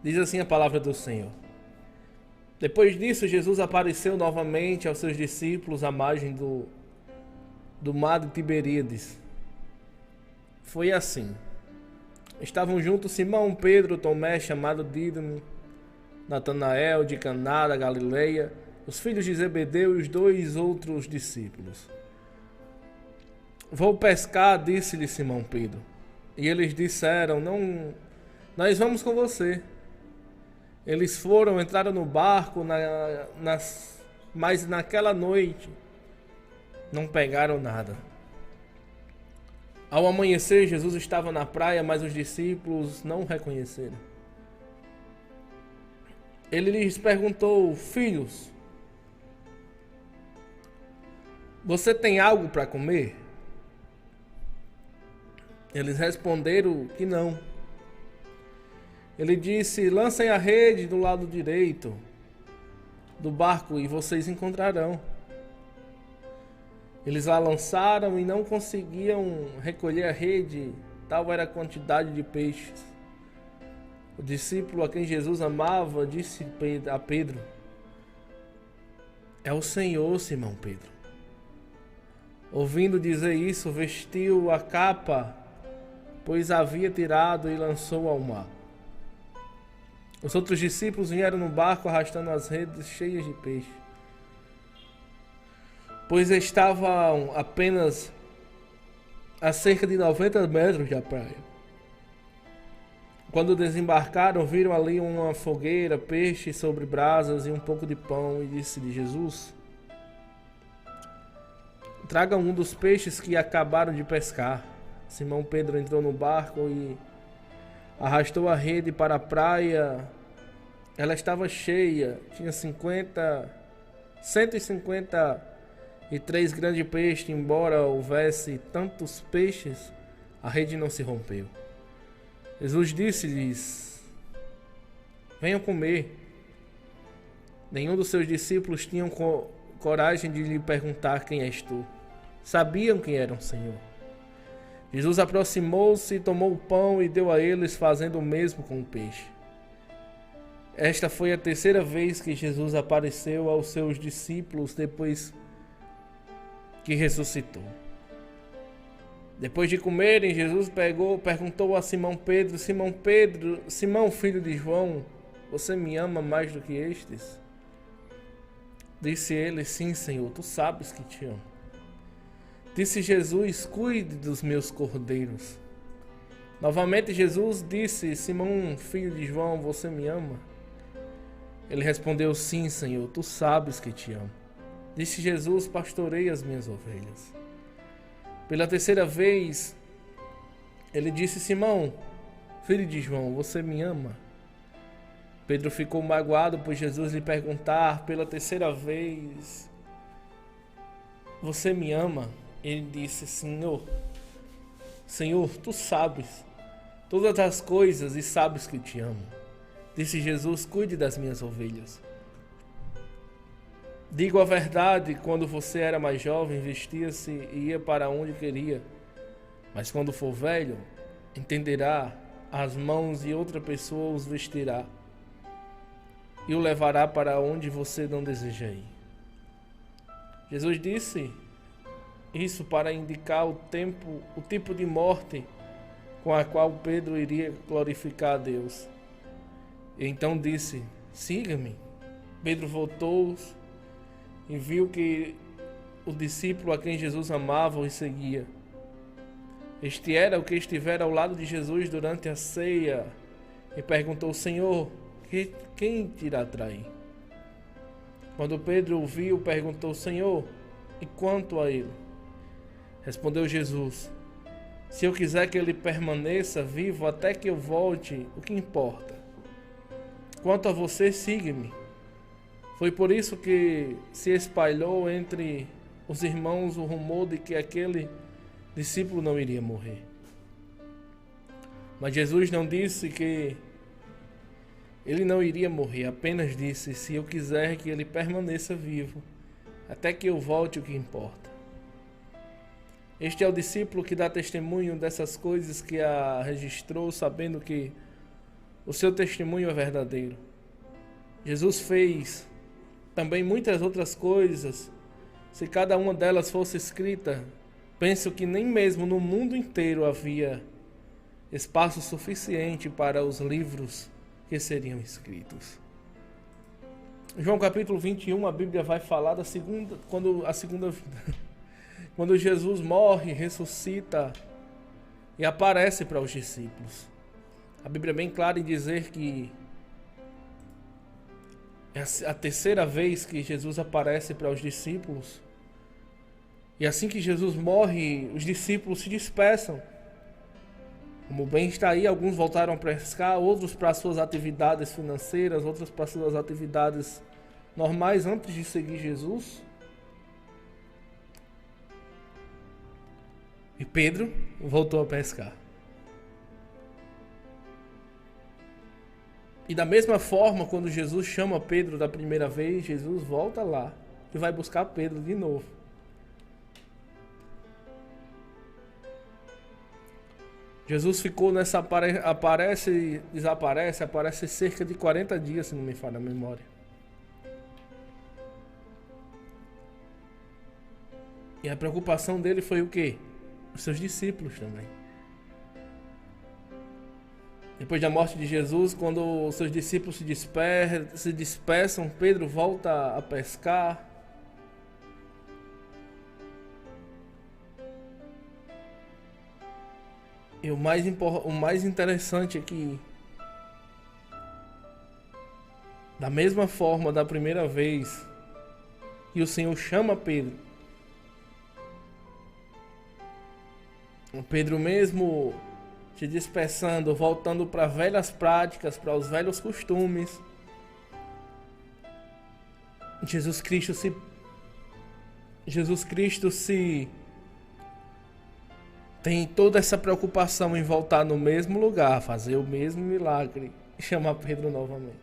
Diz assim a palavra do Senhor. Depois disso, Jesus apareceu novamente aos seus discípulos à margem do mar de Tiberíades. Foi assim. Estavam juntos Simão, Pedro, Tomé, chamado Dídimo, Natanael de Caná da Galileia, os filhos de Zebedeu e os 2 outros discípulos. Vou pescar, disse-lhe Simão Pedro. E eles disseram, não, nós vamos com você. Eles foram, entraram no barco, mas naquela noite não pegaram nada. Ao amanhecer, Jesus estava na praia, mas os discípulos não o reconheceram. Ele lhes perguntou, filhos, você tem algo para comer? Eles responderam que não. Ele disse, lancem a rede do lado direito do barco e vocês encontrarão. Eles a lançaram e não conseguiam recolher a rede, tal era a quantidade de peixes. O discípulo a quem Jesus amava disse a Pedro, é o Senhor, Simão Pedro. Ouvindo dizer isso, vestiu a capa, pois a havia tirado e lançou ao mar. Os outros discípulos vieram no barco arrastando as redes cheias de peixe, pois estavam apenas a cerca de 90 metros da praia. Quando desembarcaram, viram ali uma fogueira, peixe sobre brasas e um pouco de pão, e disse-lhe Jesus, traga um dos peixes que acabaram de pescar. Simão Pedro entrou no barco e arrastou a rede para a praia. Ela estava cheia, tinha 153 grandes peixes. Embora houvesse tantos peixes, a rede não se rompeu. Jesus disse-lhes, venham comer. Nenhum dos seus discípulos tinham coragem de lhe perguntar quem és tu. Sabiam quem era o Senhor. Jesus aproximou-se, tomou o pão e deu a eles, fazendo o mesmo com o peixe. Esta foi a terceira vez que Jesus apareceu aos seus discípulos depois que ressuscitou. Depois de comerem, Jesus perguntou a Simão Pedro, Simão filho de João, você me ama mais do que estes? Disse ele, sim, Senhor, tu sabes que te amo. Disse Jesus, cuide dos meus cordeiros. Novamente Jesus disse, Simão, filho de João, você me ama? Ele respondeu, sim, Senhor, tu sabes que te amo. Disse Jesus, pastorei as minhas ovelhas. Pela terceira vez, ele disse, Simão, filho de João, você me ama? Pedro ficou magoado por Jesus lhe perguntar pela terceira vez, você me ama? Ele disse, Senhor, tu sabes todas as coisas e sabes que te amo. Disse Jesus, cuide das minhas ovelhas. Digo a verdade, quando você era mais jovem, vestia-se e ia para onde queria. Mas quando for velho, entenderá as mãos de outra pessoa os vestirá e o levará para onde você não deseja ir. Jesus disse isso para indicar o tipo de morte com a qual Pedro iria glorificar a Deus. E então disse, siga-me. Pedro voltou e viu que o discípulo a quem Jesus amava o seguia. Este era o que estivera ao lado de Jesus durante a ceia e perguntou, Senhor, quem te irá trair? Quando Pedro o viu, perguntou, Senhor, e quanto a ele? Respondeu Jesus, se eu quiser que ele permaneça vivo até que eu volte, o que importa? Quanto a você, siga-me. Foi por isso que se espalhou entre os irmãos o rumor de que aquele discípulo não iria morrer. Mas Jesus não disse que ele não iria morrer, apenas disse, se eu quiser que ele permaneça vivo, até que eu volte, o que importa. Este é o discípulo que dá testemunho dessas coisas que a registrou, sabendo que o seu testemunho é verdadeiro. Jesus fez também muitas outras coisas. Se cada uma delas fosse escrita, penso que nem mesmo no mundo inteiro havia espaço suficiente para os livros que seriam escritos. João capítulo 21, a Bíblia vai falar a segunda vida. Quando Jesus morre, ressuscita e aparece para os discípulos. A Bíblia é bem clara em dizer que é a terceira vez que Jesus aparece para os discípulos. E assim que Jesus morre, os discípulos se dispersam. Como bem está aí, alguns voltaram a pescar, outros para suas atividades financeiras, outros para suas atividades normais antes de seguir Jesus. E Pedro voltou a pescar. E da mesma forma, quando Jesus chama Pedro da primeira vez, Jesus volta lá e vai buscar Pedro de novo. Jesus ficou nessa aparece e desaparece, aparece cerca de 40 dias, se não me falha a memória. E a preocupação dele foi o quê? Os seus discípulos também. Depois da morte de Jesus, quando os seus discípulos se dispersam, Pedro volta a pescar. E o mais interessante é que, da mesma forma da primeira vez que o Senhor chama Pedro, o Pedro mesmo se dispersando, voltando para velhas práticas, para os velhos costumes, Jesus Cristo tem toda essa preocupação em voltar no mesmo lugar, fazer o mesmo milagre e chamar Pedro novamente.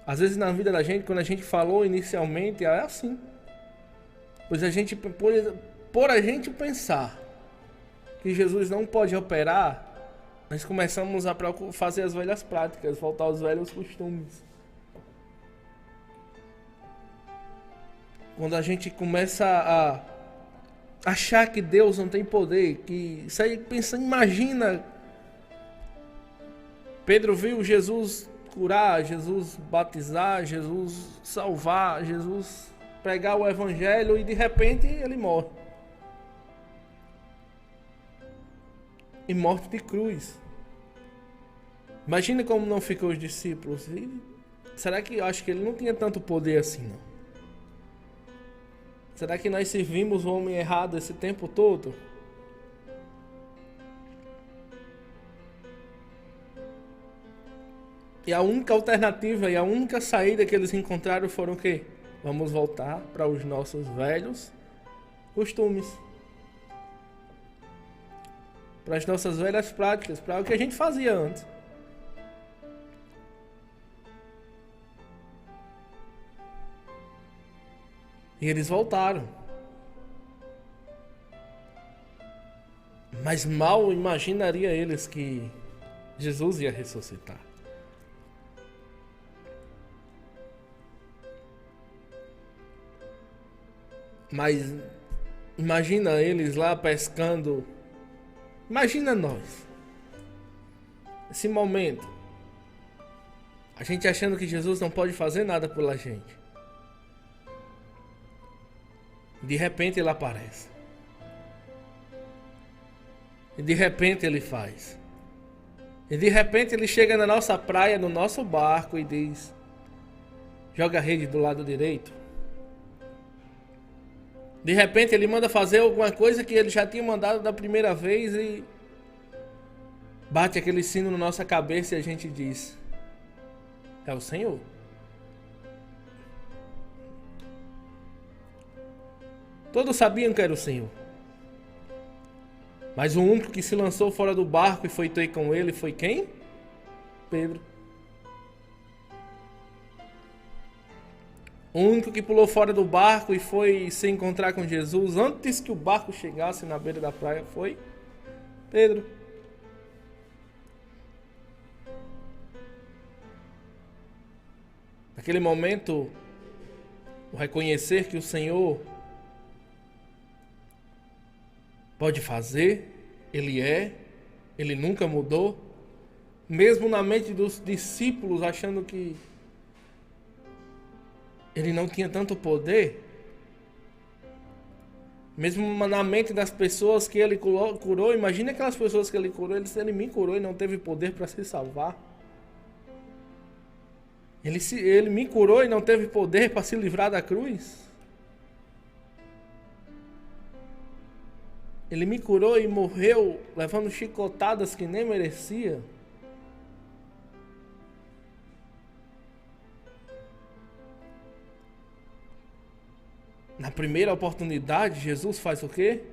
Às vezes na vida da gente, quando a gente falou inicialmente, é assim. Pois por a gente pensar que Jesus não pode operar, nós começamos a fazer as velhas práticas, voltar aos velhos costumes. Quando a gente começa a achar que Deus não tem poder, que isso aí imagina, Pedro viu Jesus curar, Jesus batizar, Jesus salvar, Jesus pregar o evangelho e de repente ele morre. E morte de cruz. Imagina como não ficou os discípulos. Será que eu acho que ele não tinha tanto poder assim, não? Será que nós servimos o homem errado esse tempo todo? E a única alternativa e a única saída que eles encontraram foram o quê? Vamos voltar para os nossos velhos costumes. Para as nossas velhas práticas, para o que a gente fazia antes. E eles voltaram. Mas mal imaginaria eles que Jesus ia ressuscitar. Mas imagina eles lá pescando. Imagina nós. Esse momento. A gente achando que Jesus não pode fazer nada pela gente. De repente ele aparece. E de repente ele faz. E de repente ele chega na nossa praia, no nosso barco e diz: joga a rede do lado direito. De repente ele manda fazer alguma coisa que ele já tinha mandado da primeira vez e bate aquele sino na nossa cabeça e a gente diz: é o Senhor. Todos sabiam que era o Senhor. Mas o único que se lançou fora do barco e foi ter com ele foi quem? Pedro. O único que pulou fora do barco e foi se encontrar com Jesus antes que o barco chegasse na beira da praia foi Pedro. Naquele momento, o reconhecer que o Senhor pode fazer, Ele nunca mudou, mesmo na mente dos discípulos achando que Ele não tinha tanto poder, mesmo na mente das pessoas que Ele curou, imagina aquelas pessoas que Ele curou, Ele me curou e não teve poder para se salvar. Ele me curou e não teve poder para se livrar da cruz. Ele me curou e morreu levando chicotadas que nem merecia. Na primeira oportunidade, Jesus faz o quê?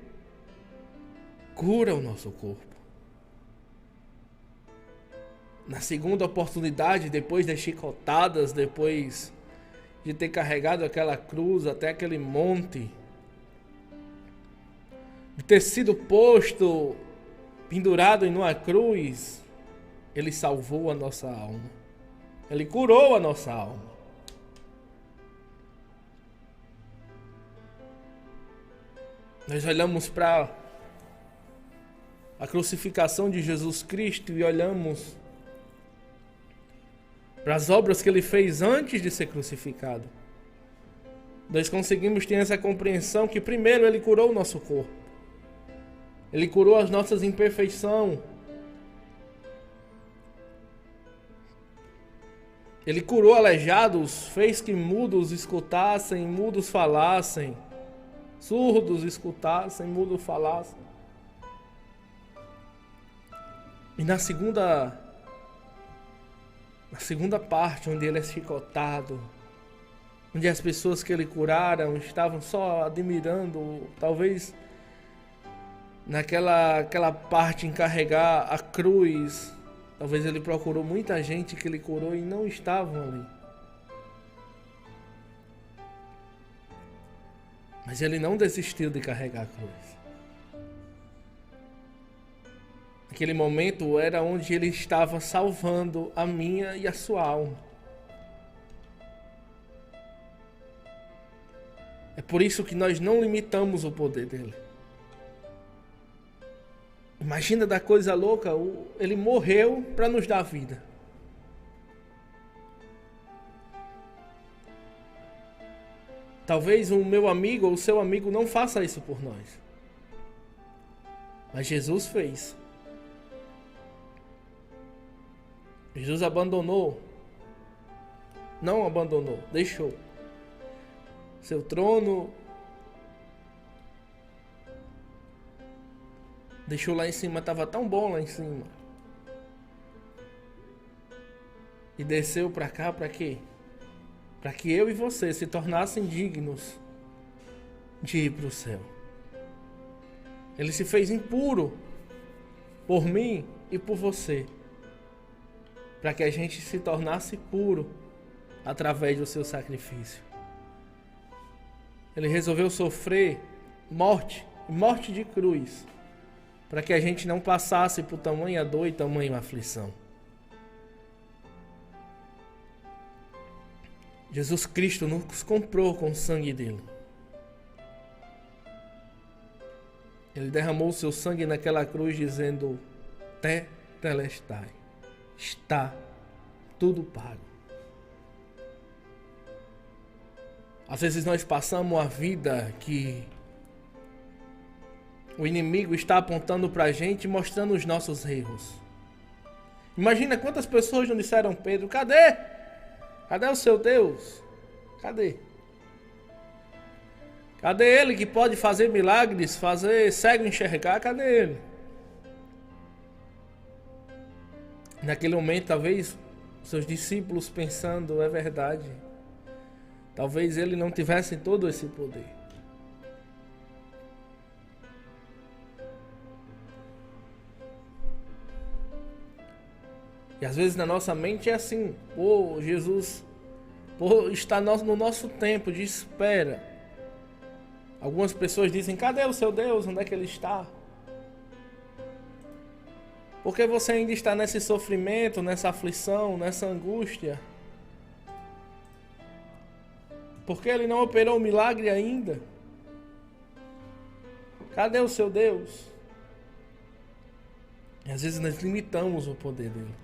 Cura o nosso corpo. Na segunda oportunidade, depois das chicotadas, depois de ter carregado aquela cruz até aquele monte, de ter sido posto, pendurado em uma cruz, Ele salvou a nossa alma. Ele curou a nossa alma. Nós olhamos para a crucificação de Jesus Cristo e olhamos para as obras que Ele fez antes de ser crucificado. Nós conseguimos ter essa compreensão que primeiro Ele curou o nosso corpo. Ele curou as nossas imperfeições. Ele curou aleijados, fez que mudos escutassem, mudos falassem, surdos escutassem, mudos falassem. E na segunda parte, onde Ele é chicotado, onde as pessoas que Ele curaram estavam só admirando, talvez naquela parte em carregar a cruz, talvez Ele procurou muita gente que Ele curou e não estavam ali. Mas Ele não desistiu de carregar a cruz. Aquele momento era onde Ele estava salvando a minha e a sua alma. É por isso que nós não limitamos o poder dele. Imagina da coisa louca, Ele morreu para nos dar vida. Talvez o meu amigo ou o seu amigo não faça isso por nós. Mas Jesus fez. Jesus abandonou, não abandonou, deixou seu trono, deixou lá em cima, estava tão bom lá em cima, e desceu para cá para quê? Para que eu e você se tornassem dignos de ir para o céu. Ele se fez impuro por mim e por você, para que a gente se tornasse puro através do seu sacrifício. Ele resolveu sofrer morte de cruz, para que a gente não passasse por tamanha dor e tamanha aflição. Jesus Cristo nos comprou com o sangue dele. Ele derramou o seu sangue naquela cruz dizendo: Tetelestai. Está tudo pago. Às vezes nós passamos a vida que o inimigo está apontando para a gente, mostrando os nossos erros. Imagina quantas pessoas não disseram: Pedro, cadê? Cadê o seu Deus? Cadê? Cadê Ele que pode fazer milagres, fazer cego enxergar? Cadê Ele? Naquele momento, talvez seus discípulos pensando: é verdade. Talvez ele não tivesse todo esse poder. E às vezes na nossa mente é assim: Jesus está no nosso tempo de espera. Algumas pessoas dizem: cadê o seu Deus? Onde é que Ele está? Porque você ainda está nesse sofrimento, nessa aflição, nessa angústia? Por que ele não operou o milagre ainda? Cadê o seu Deus? E às vezes nós limitamos o poder dele.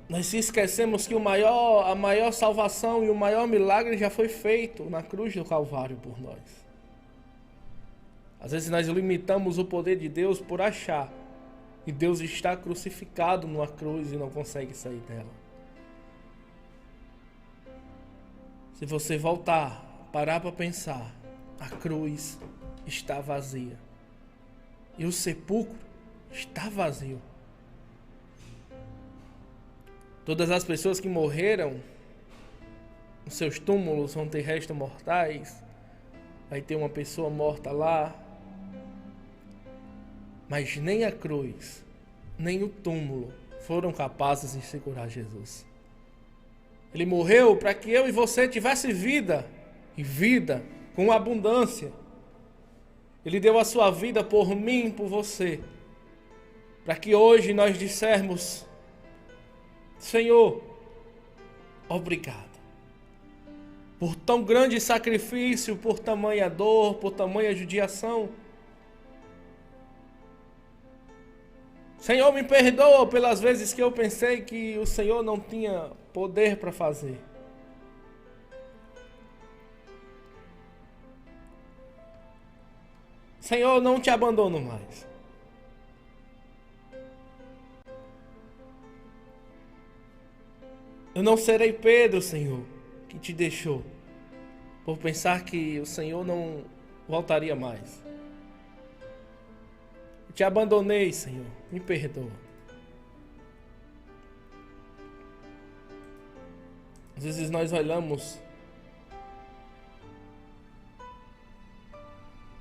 Nós se esquecemos que a maior salvação e o maior milagre já foi feito na cruz do Calvário por nós. Às vezes nós limitamos o poder de Deus por achar que Deus está crucificado numa cruz e não consegue sair dela. Se você voltar, parar para pensar, a cruz está vazia. E o sepulcro está vazio. Todas as pessoas que morreram, os seus túmulos vão ter restos mortais. Vai ter uma pessoa morta lá. Mas nem a cruz, nem o túmulo foram capazes de segurar Jesus. Ele morreu para que eu e você tivesse vida, e vida com abundância. Ele deu a sua vida por mim e por você, para que hoje nós dissermos: Senhor, obrigado por tão grande sacrifício, por tamanha dor, por tamanha judiação. Senhor, me perdoa pelas vezes que eu pensei que o Senhor não tinha poder para fazer. Senhor, eu não te abandono mais. Eu não serei Pedro, Senhor, que te deixou, por pensar que o Senhor não voltaria mais. Eu te abandonei, Senhor, me perdoa. Às vezes nós olhamos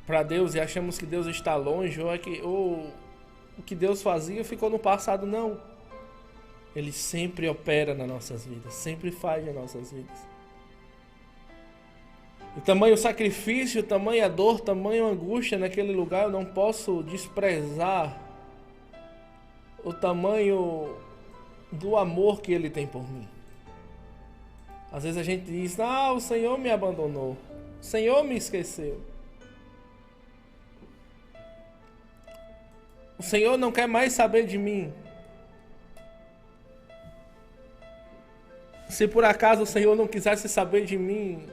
para Deus e achamos que Deus está longe, ou o que Deus fazia ficou no passado. Não. Ele sempre opera nas nossas vidas, sempre faz nas nossas vidas. O tamanho sacrifício, o tamanho dor, o tamanho angústia naquele lugar, eu não posso desprezar o tamanho do amor que Ele tem por mim. Às vezes a gente diz: ah, o Senhor me abandonou, o Senhor me esqueceu. O Senhor não quer mais saber de mim. Se por acaso o Senhor não quisesse saber de mim,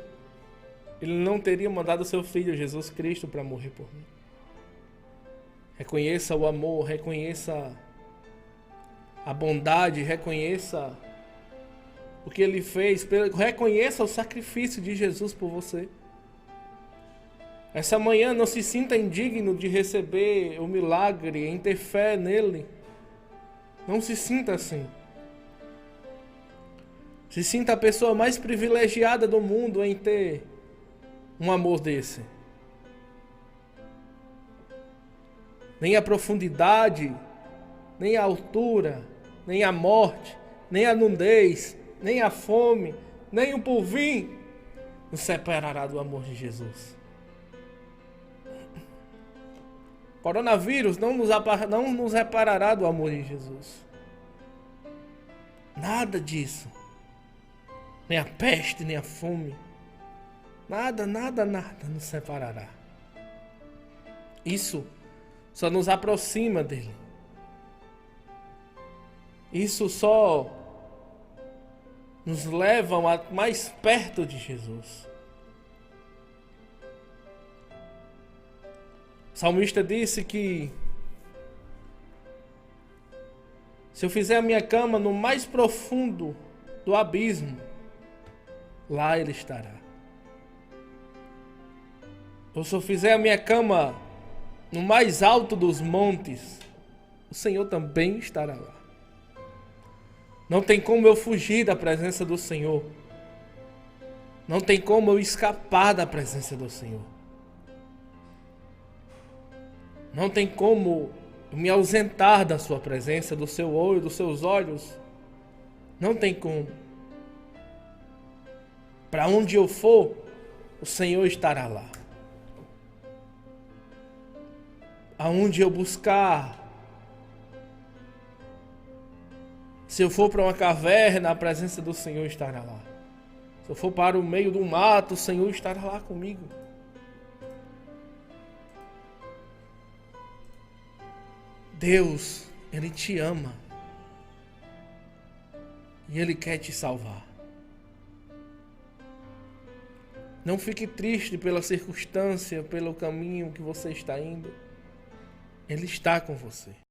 Ele não teria mandado o seu Filho Jesus Cristo para morrer por mim. Reconheça o amor, reconheça a bondade, reconheça o que Ele fez, reconheça o sacrifício de Jesus por você. Essa manhã não se sinta indigno de receber o milagre, em ter fé nele. Não se sinta assim. Se sinta a pessoa mais privilegiada do mundo em ter um amor desse. Nem a profundidade, nem a altura, nem a morte, nem a nudez, nem a fome, nem o porvir nos separará do amor de Jesus. Coronavírus não nos separará do amor de Jesus. Nada disso. Nem a peste, nem a fome. Nada nos separará. Isso só nos aproxima dele. Isso só nos leva mais perto de Jesus. O salmista disse que se eu fizer a minha cama no mais profundo do abismo, lá Ele estará. Ou se eu fizer a minha cama no mais alto dos montes, o Senhor também estará lá. Não tem como eu fugir da presença do Senhor. Não tem como eu escapar da presença do Senhor. Não tem como eu me ausentar da sua presença, do seu olho, dos seus olhos. Não tem como. Para onde eu for, o Senhor estará lá. Aonde eu buscar, se eu for para uma caverna, a presença do Senhor estará lá. Se eu for para o meio do mato, o Senhor estará lá comigo. Deus, Ele te ama. E Ele quer te salvar. Não fique triste pela circunstância, pelo caminho que você está indo. Ele está com você.